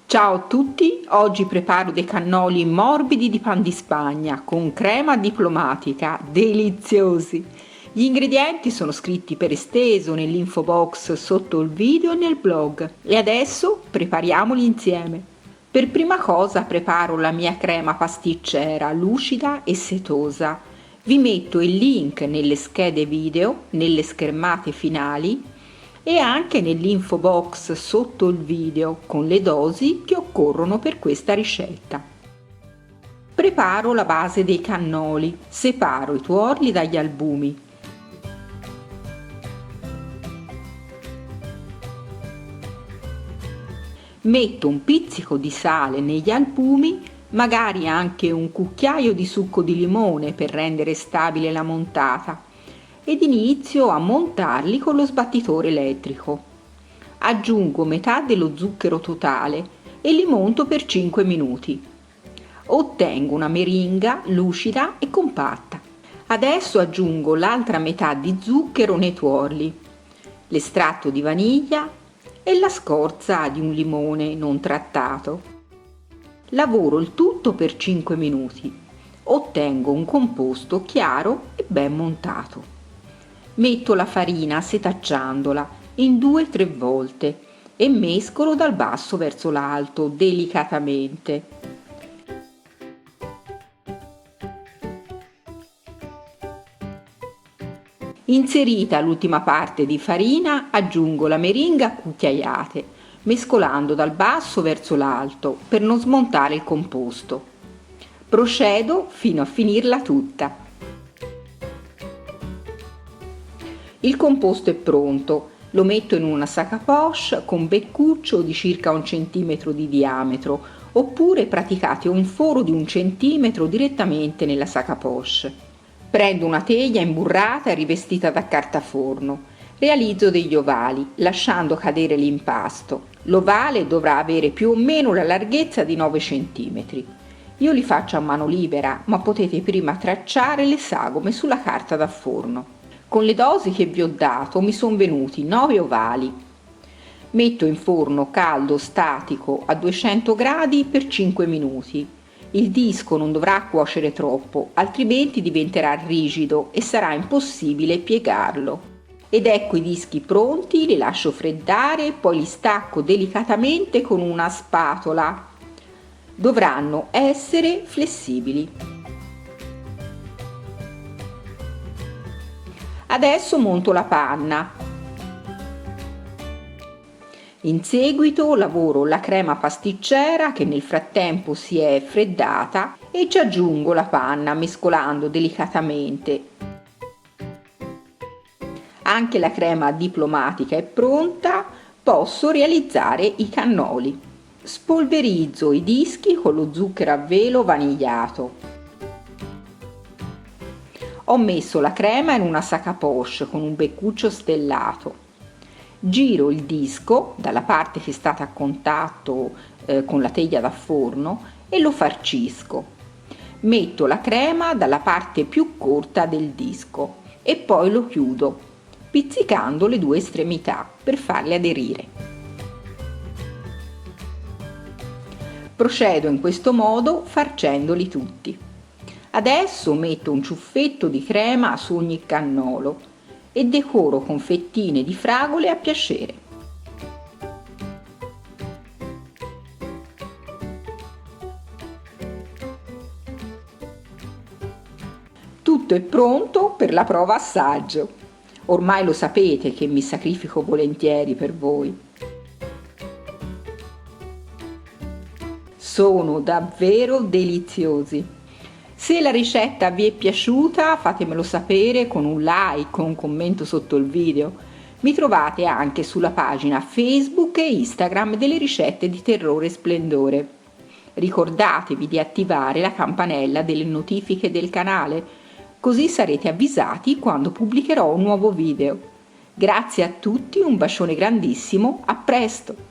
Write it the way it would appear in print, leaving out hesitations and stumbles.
Ciao a tutti, oggi preparo dei cannoli morbidi di pan di Spagna con crema diplomatica, deliziosi! Gli ingredienti sono scritti per esteso nell'info box sotto il video e nel blog e adesso prepariamoli insieme. Per prima cosa preparo la mia crema pasticcera lucida e setosa. Vi metto il link nelle schede video, nelle schermate finali e anche nell'info box sotto il video con le dosi che occorrono per questa ricetta. Preparo la base dei cannoli, separo i tuorli dagli albumi. Metto un pizzico di sale negli albumi, magari anche un cucchiaio di succo di limone per rendere stabile la montata, ed inizio a montarli con lo sbattitore elettrico. Aggiungo metà dello zucchero totale e li monto per 5 minuti. Ottengo una meringa lucida e compatta. Adesso aggiungo l'altra metà di zucchero nei tuorli, l'estratto di vaniglia e la scorza di un limone non trattato. Lavoro il tutto per 5 minuti. Ottengo un composto chiaro e ben montato. Metto la farina setacciandola in 2-3 volte e mescolo dal basso verso l'alto delicatamente. Inserita l'ultima parte di farina, aggiungo la meringa a cucchiaiate, mescolando dal basso verso l'alto per non smontare il composto. Procedo fino a finirla tutta. Il composto è pronto, lo metto in una sac à poche con beccuccio di circa 1 centimetro di diametro, oppure praticate un foro di 1 centimetro direttamente nella sac à poche. Prendo una teglia imburrata e rivestita da carta forno. Realizzo degli ovali, lasciando cadere l'impasto. L'ovale dovrà avere più o meno la larghezza di 9 centimetri. Io li faccio a mano libera, ma potete prima tracciare le sagome sulla carta da forno. Con le dosi che vi ho dato mi sono venuti 9 ovali. Metto in forno caldo statico a 200 gradi per 5 minuti. Il disco non dovrà cuocere troppo, altrimenti diventerà rigido e sarà impossibile piegarlo. Ed ecco i dischi pronti, li lascio freddare, poi li stacco delicatamente con una spatola. Dovranno essere flessibili. Adesso monto la panna. In seguito lavoro la crema pasticcera che nel frattempo si è freddata e ci aggiungo la panna mescolando delicatamente. Anche la crema diplomatica è pronta, posso realizzare i cannoli. Spolverizzo i dischi con lo zucchero a velo vanigliato. Ho messo la crema in una sac à poche con un beccuccio stellato. Giro il disco dalla parte che è stata a contatto con la teglia da forno e lo farcisco. Metto la crema dalla parte più corta del disco e poi lo chiudo, pizzicando le 2 estremità per farle aderire. Procedo in questo modo farcendoli tutti. Adesso metto un ciuffetto di crema su ogni cannolo e decoro con fettine di fragole a piacere. Tutto è pronto per la prova assaggio. Ormai lo sapete che mi sacrifico volentieri per voi. Sono davvero deliziosi. Se la ricetta vi è piaciuta fatemelo sapere con un like o un commento sotto il video. Mi trovate anche sulla pagina Facebook e Instagram delle ricette di Terrore e Splendore. Ricordatevi di attivare la campanella delle notifiche del canale, così sarete avvisati quando pubblicherò un nuovo video. Grazie a tutti, un bacione grandissimo, a presto!